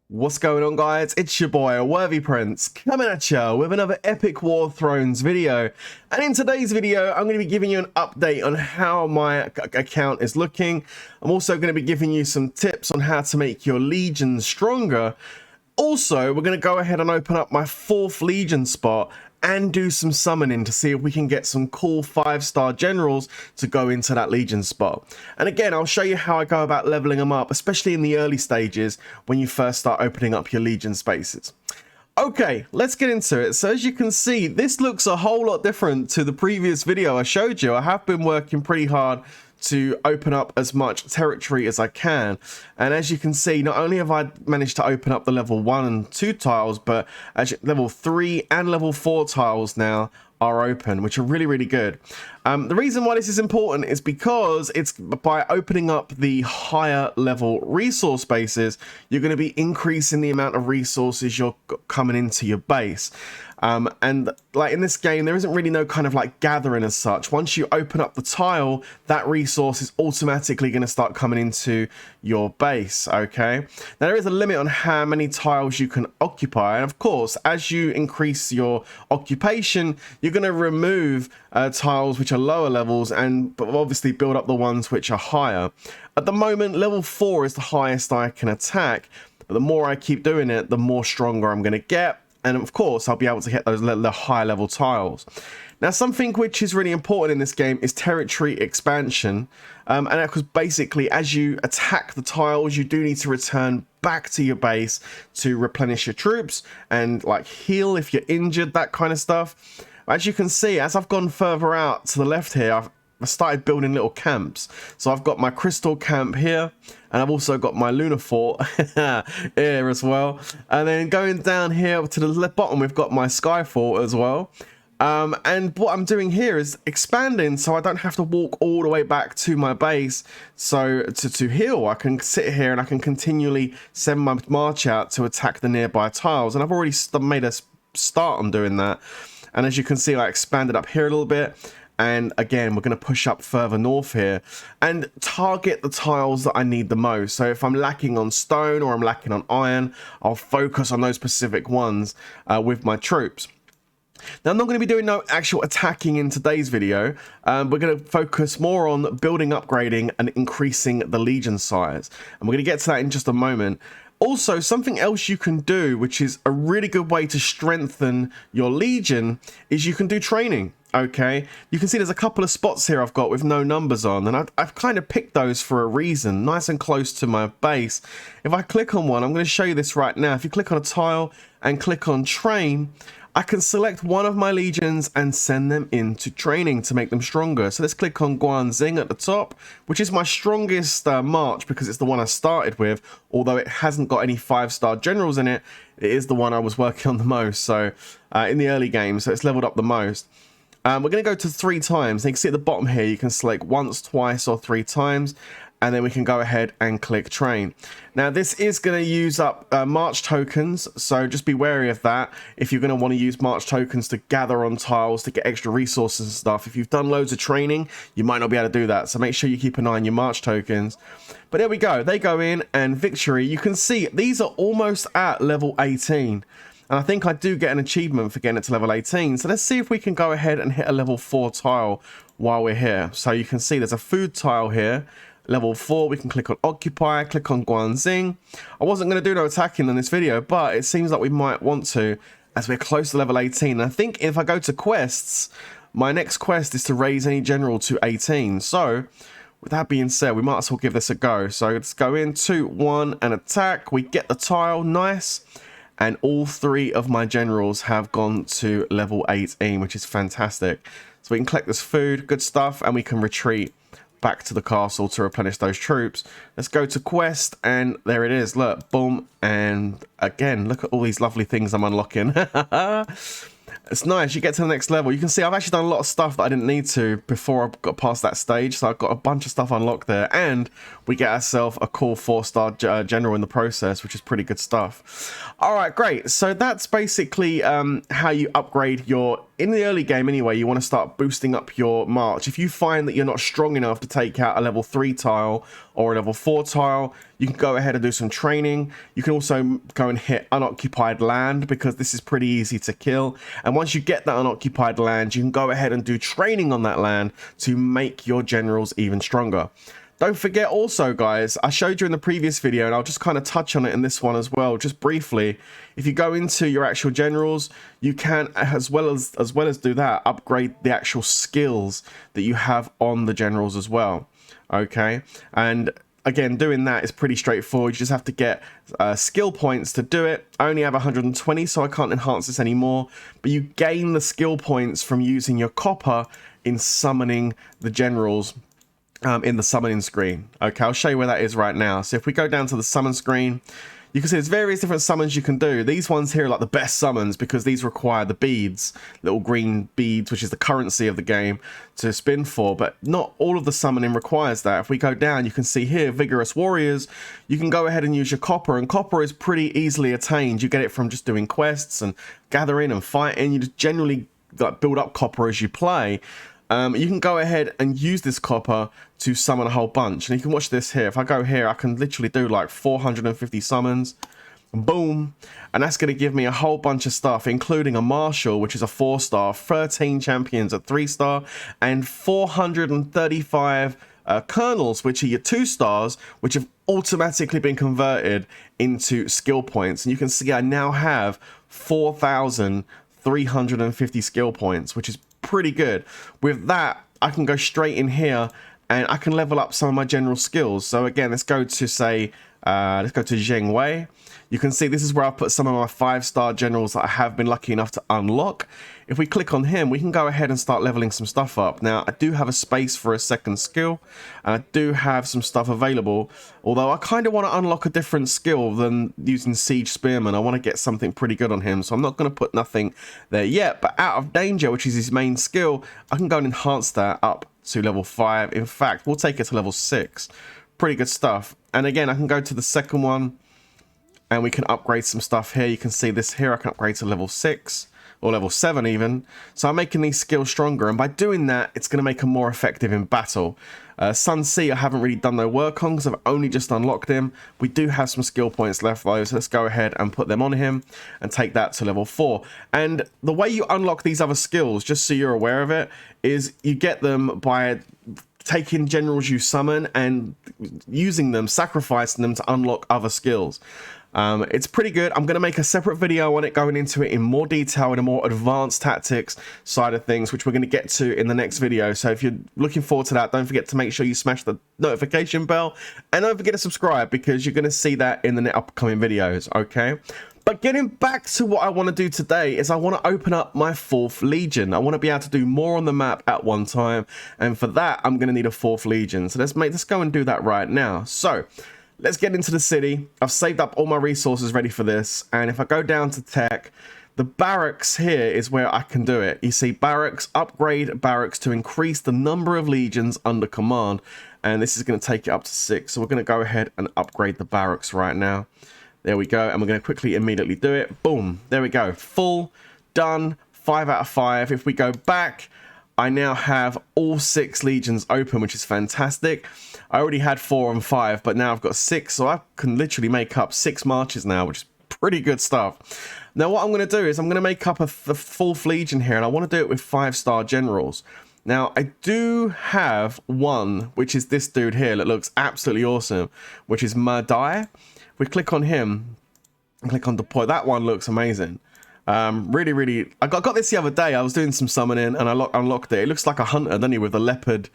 What's going on, guys? It's your boy Worthy Prince coming at you with another epic War of Thrones video. And in today's video I'm going to be giving you an update on how my account is looking. I'm also going to be giving you some tips on how to make your legion stronger. Also, we're going to go ahead and open up my 4th legion spot and do some summoning to see if we can get some cool 5-star generals to go into that legion spot. And again, I'll show you how I go about leveling them up, especially in the early stages when you first start opening up your legion spaces. Okay, let's get into it. So as you can see, this looks a whole lot different to the previous video I showed you. I have been working pretty hard to open up as much territory as I can, and as you can see, not only have I managed to open up the level 1 and 2 tiles, but actually level 3 and level 4 tiles now are open, which are really good. The reason why this is important is because it's by opening up the higher level resource bases, you're going to be increasing the amount of resources you're coming into your base. And like in this game, there isn't really no kind of like gathering as such. Once you open up the tile, that resource is automatically going to start coming into your base. Okay, now there is a limit on how many tiles you can occupy, and of course, as you increase your occupation, you're going to remove tiles which are lower levels and obviously build up the ones which are higher. At the moment, level 4 is the highest I can attack, but the more I keep doing it, the more stronger I'm going to get. And of course, I'll be able to hit those the high level tiles. Now, something which is really important in this game is territory expansion. And that because basically, as you attack the tiles, you do need to return back to your base to replenish your troops and like heal if you're injured, that kind of stuff. As you can see, as I've gone further out to the left here, I started building little camps. So I've got my crystal camp here, and I've also got my lunar fort here as well. And then going down here to the bottom, we've got my sky fort as well. And what I'm doing here is expanding so I don't have to walk all the way back to my base. So to heal, I can sit here and I can continually send my march out to attack the nearby tiles. And I've already made a start on doing that. And as you can see, I expanded up here a little bit. And again, we're going to push up further north here and target the tiles that I need the most. So if I'm lacking on stone or I'm lacking on iron, I'll focus on those specific ones with my troops. Now, I'm not going to be doing no actual attacking in today's video. We're going to focus more on building, upgrading, and increasing the legion size. And we're going to get to that in just a moment. Also, something else you can do, which is a really good way to strengthen your legion, is you can do training. Okay, you can see there's a couple of spots here I've got with no numbers on, and I've kind of picked those for a reason, nice and close to my base. If I click on one, I'm going to show you this right now. If you click on a tile and click on train, I can select one of my legions and send them into training to make them stronger. So let's click on Guanxing at the top, which is my strongest march because it's the one I started with. Although it hasn't got any 5-star generals in it, it is the one I was working on the most. So in the early game, so it's leveled up the most. We're going to go to 3 times. And you can see at the bottom here, you can select once, twice, or 3 times. And then we can go ahead and click train. Now, this is going to use up march tokens. So just be wary of that. If you're going to want to use march tokens to gather on tiles to get extra resources and stuff. If you've done loads of training, you might not be able to do that. So make sure you keep an eye on your march tokens. But there we go. They go in and victory. You can see these are almost at level 18. And I think I do get an achievement for getting it to level 18. So let's see if we can go ahead and hit a level 4 tile while we're here. So you can see there's a food tile here. Level 4, we can click on Occupy, click on Guanxing. I wasn't going to do no attacking in this video, but it seems like we might want to as we're close to level 18. And I think if I go to quests, my next quest is to raise any general to 18. So with that being said, we might as well give this a go. So let's go in 2, 1 and attack. We get the tile, nice. And all 3 of my generals have gone to level 18, which is fantastic. So we can collect this food, good stuff, and we can retreat back to the castle to replenish those troops. Let's go to quest, and there it is. Look, boom, and again, look at all these lovely things I'm unlocking. It's nice. You get to the next level. You can see I've actually done a lot of stuff that I didn't need to before I got past that stage. So I've got a bunch of stuff unlocked there. And we get ourselves a cool 4-star general in the process, which is pretty good stuff. All right, great. So that's basically how you upgrade your... In the early game anyway, you want to start boosting up your march. If you find that you're not strong enough to take out a level 3 tile or a level 4 tile. You can go ahead and do some training. You can also go and hit unoccupied land, because this is pretty easy to kill. And once you get that unoccupied land, you can go ahead and do training on that land to make your generals even stronger. Don't forget also, guys, I showed you in the previous video, and I'll just kind of touch on it in this one as well, just briefly. If you go into your actual generals, you can, as well as do that, upgrade the actual skills that you have on the generals as well. Okay, and again, doing that is pretty straightforward. You just have to get skill points to do it. I only have 120, so I can't enhance this anymore, but you gain the skill points from using your copper in summoning the generals in the summoning screen. Okay, I'll show you where that is right now. So if we go down to the summon screen, you can see there's various different summons you can do. These ones here are like the best summons, because these require the beads, little green beads, which is the currency of the game, to spin for, but not all of the summoning requires that. If we go down, you can see here, Vigorous Warriors, you can go ahead and use your copper, and copper is pretty easily attained. You get it from just doing quests and gathering and fighting. You just generally like build up copper as you play. You can go ahead and use this copper to summon a whole bunch, and you can watch this here. If I go here, I can literally do like 450 summons, boom, and that's going to give me a whole bunch of stuff, including a Marshal, which is a 4-star, 13 champions at 3-star, and 435 Colonels, which are your 2-stars, which have automatically been converted into skill points. And you can see I now have 4,350 skill points, which is pretty good. With that, I can go straight in here and I can level up some of my general skills. So again, let's go to say let's go to Zheng Wei. You can see this is where I put some of my 5-star generals that I have been lucky enough to unlock. If we click on him, we can go ahead and start leveling some stuff up. Now, I do have a space for a second skill, and I do have some stuff available, although I kind of want to unlock a different skill than using Siege Spearman. I want to get something pretty good on him, so I'm not going to put nothing there yet. But Out of Danger, which is his main skill, I can go and enhance that up to level 5. In fact, we'll take it to level 6. Pretty good stuff. And again, I can go to the second one, and we can upgrade some stuff here. You can see this here, I can upgrade to level 6 or level 7 even. So I'm making these skills stronger, and by doing that, it's going to make them more effective in battle. Sun Sea I haven't really done no work on because I've only just unlocked him. We do have some skill points left though, so let's go ahead and put them on him and take that to level 4. And the way you unlock these other skills, just so you're aware of it, is you get them by taking generals you summon and using them, sacrificing them to unlock other skills. It's pretty good. I'm going to make a separate video on it, going into it in more detail in a more advanced tactics side of things, which we're going to get to in the next video. So if you're looking forward to that, don't forget to make sure you smash the notification bell, and don't forget to subscribe, because you're going to see that in the upcoming videos. Okay, but getting back to what I want to do today is I want to open up my 4th Legion. I want to be able to do more on the map at one time, and for that I'm going to need a 4th Legion. So let's go and do that right now. So let's get into the city. I've saved up all my resources ready for this, and if I go down to tech, the barracks here is where I can do it. You see barracks, upgrade barracks to increase the number of legions under command, and this is going to take it up to 6. So we're going to go ahead and upgrade the barracks right now. There we go, and we're going to quickly immediately do it. Boom, there we go, full, done, 5 out of 5. If we go back, I now have all 6 legions open, which is fantastic. I already had 4 and 5, but now I've got 6, so I can literally make up 6 marches now, which is pretty good stuff. Now what I'm going to do is I'm going to make up the 4th Legion here, and I want to do it with 5-star generals. Now I do have one, which is this dude here that looks absolutely awesome, which is Madai. If we click on him and click on deploy, that one looks amazing. Really, I got this the other day. I was doing some summoning and I unlocked it. It looks like a hunter, doesn't he, with the leopard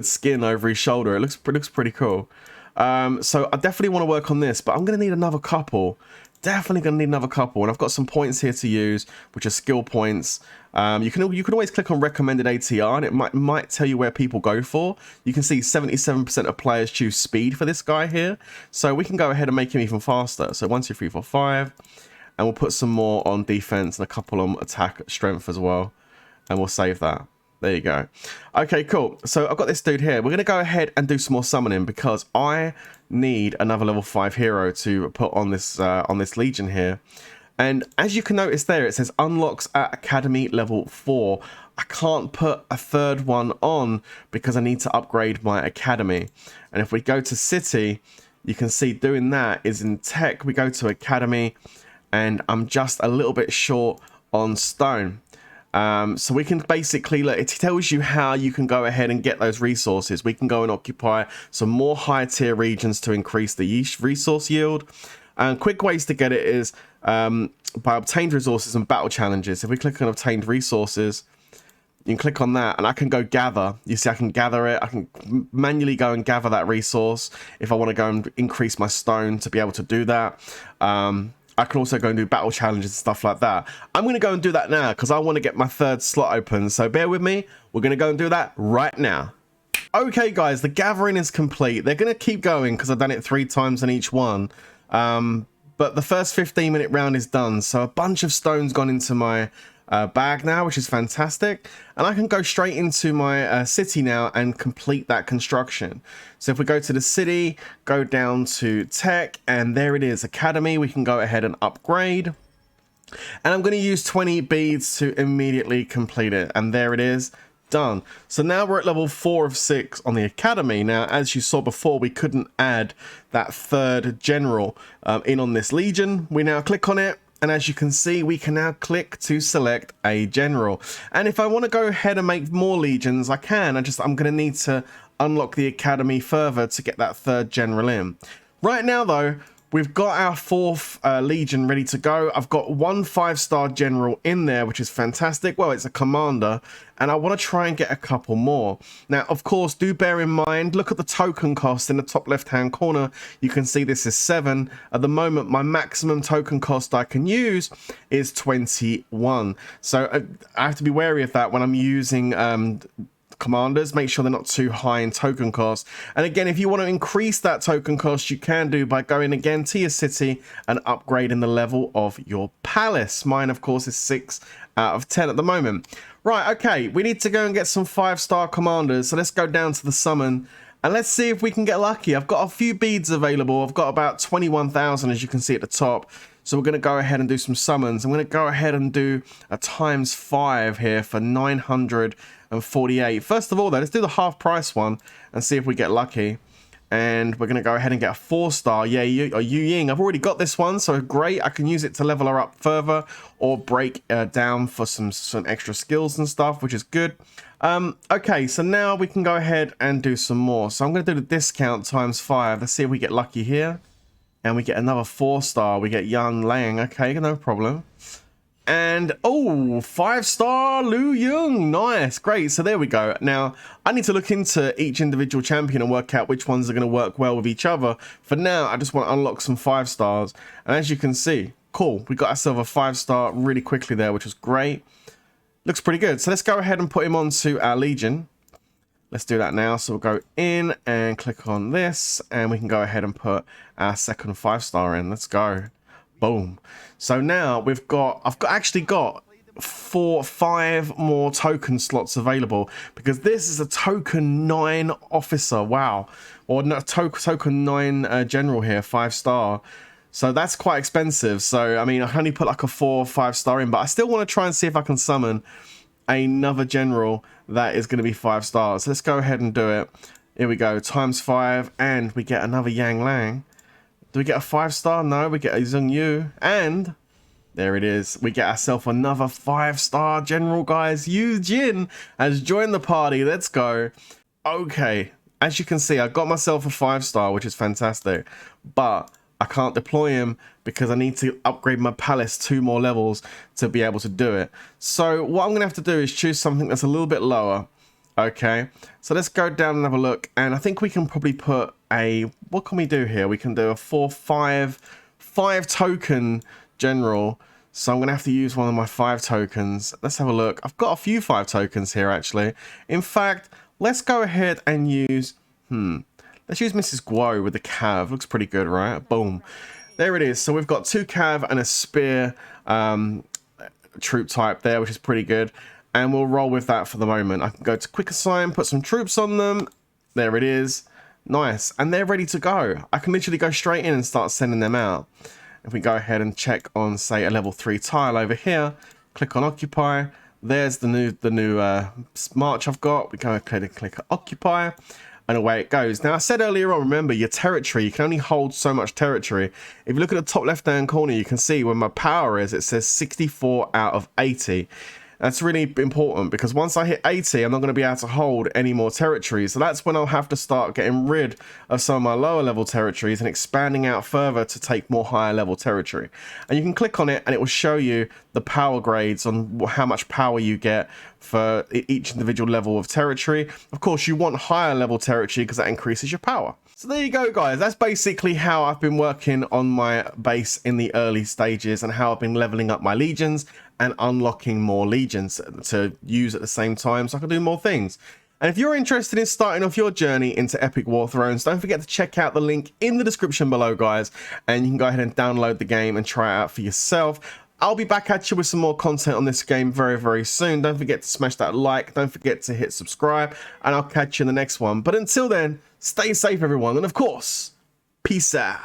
skin over his shoulder. It looks pretty cool. So I definitely want to work on this, but I'm going to need another couple. Definitely going to need another couple, and I've got some points here to use, which are skill points. You can always click on recommended ATR, and it might tell you where people go for. You can see 77% of players choose speed for this guy here, so we can go ahead and make him even faster. So 1, 2, 3, 4, 5, and we'll put some more on defense and a couple on attack strength as well, and we'll save that. There you go. Okay, cool. So I've got this dude here. We're going to go ahead and do some more summoning because I need another level 5 hero to put on this Legion here. And as you can notice there, it says unlocks at Academy level 4. I can't put a third one on because I need to upgrade my Academy. And if we go to City, you can see doing that is in Tech. We go to Academy and I'm just a little bit short on Stone. So we can basically, look, it tells you how you can go ahead and get those resources. We can go and occupy some more high tier regions to increase the resource yield. And quick ways to get it is by obtained resources and battle challenges. If we click on obtained resources, you can click on that and I can go gather. You see, I can gather it. I can manually go and gather that resource if I want to go and increase my stone to be able to do that. I can also go and do battle challenges and stuff like that. I'm going to go and do that now because I want to get my third slot open. So bear with me. We're going to go and do that right now. Okay, guys, the gathering is complete. They're going to keep going because I've done it 3 times in each one. But the first 15-minute round is done. So a bunch of stones gone into my bag now, which is fantastic. And I can go straight into my city now and complete that construction. So if we go to the city, go down to Tech, and there it is, Academy. We can go ahead and upgrade. And I'm going to use 20 beads to immediately complete it. And there it is. Done. So now we're at level 4 of 6 on the Academy. Now, as you saw before, we couldn't add that third general in on this legion. We now click on it, and as you can see, we can now click to select a general. And if I want to go ahead and make more legions, I can. I'm going to need to unlock the Academy further to get that third general in. Right now, though, we've got our 4th legion ready to go. I've got 1 5-star general in there, which is fantastic. Well, it's a commander, and I want to try and get a couple more. Now, of course, do bear in mind, look at the token cost in the top left-hand corner. You can see this is 7. At the moment, my maximum token cost I can use is 21. So I have to be wary of that when I'm using commanders. Make sure they're not too high in token cost. And again, if you want to increase that token cost, you can do by going again to your city and upgrading the level of your palace. Mine, of course, is 6 out of 10 at the moment. Right, okay, we need to go and get some 5-star commanders. So let's go down to the summon and let's see if we can get lucky. I've got a few beads available. I've got about 21,000, as you can see at the top. So we're going to go ahead and do some summons. I'm going to go ahead and do a times 5 here for 948. First of all, though, let's do the half price one and see if we get lucky. And we're going to go ahead and get a 4-star. Yeah, Yu Ying. I've already got this one, so great. I can use it to level her up further or break down for some extra skills and stuff, which is good. Okay, so now we can go ahead and do some more. So I'm going to do the discount times 5. Let's see if we get lucky here. And we get another 4-star. We get Yan Lang. Okay, no problem. And, oh, 5-star Lu Yung. Nice. Great. So there we go. Now, I need to look into each individual champion and work out which ones are going to work well with each other. For now, I just want to unlock some 5-stars. And as you can see, cool. We got ourselves a 5-star really quickly there, which was great. Looks pretty good. So let's go ahead and put him onto our Legion. Let's do that now. So we'll go in and click on this, and we can go ahead and put our second 5-star in. Let's go. Boom. So now I've actually got 5 more token slots available because this is a token 9 officer. Wow. Or no, token 9 general here, 5-star. So that's quite expensive. So, I mean, I can only put like a 4 or 5-star in, but I still want to try and see if I can summon another general that is going to be 5 stars. So let's go ahead and do it. Here we go, times 5, and we get another Yang Lang. Do we get a 5-star? No, we get a Zheng Yu, and there it is. We get ourselves another 5-star general, guys. Yu Jin has joined the party. Let's go. Okay, as you can see, I got myself a 5-star, which is fantastic, but I can't deploy him because I need to upgrade my palace 2 more levels to be able to do it. So what I'm going to have to do is choose something that's a little bit lower. Okay, so let's go down and have a look. And I think we can probably put a, what can we do here? We can do a 5 token general. So I'm going to have to use one of my 5 tokens. Let's have a look. I've got a few 5 tokens here, actually. In fact, let's go ahead and use, let's use Mrs. Guo with the cav. Looks pretty good, right? Boom. There it is. So we've got 2 cav and a spear troop type there, which is pretty good. And we'll roll with that for the moment. I can go to quick assign, put some troops on them. There it is. Nice. And they're ready to go. I can literally go straight in and start sending them out. If we go ahead and check on, say, a level 3 tile over here, click on occupy. There's the new march I've got. We go ahead and click occupy, and away it goes. Now, I said earlier on, remember, your territory, you can only hold so much territory. If you look at the top left-hand corner, you can see where my power is. It says 64 out of 80. That's really important because once I hit 80, I'm not going to be able to hold any more territories. So that's when I'll have to start getting rid of some of my lower level territories and expanding out further to take more higher level territory. And you can click on it and it will show you the power grades on how much power you get for each individual level of territory. Of course, you want higher level territory because that increases your power. So there you go, guys. That's basically how I've been working on my base in the early stages and how I've been leveling up my legions and unlocking more legions to use at the same time so I can do more things. And if you're interested in starting off your journey into Epic War Thrones, don't forget to check out the link in the description below, guys, and you can go ahead and download the game and try it out for yourself. I'll be back at you with some more content on this game very, very soon. Don't forget to smash that like, don't forget to hit subscribe, and I'll catch you in the next one. But until then, stay safe, everyone, and of course, peace out.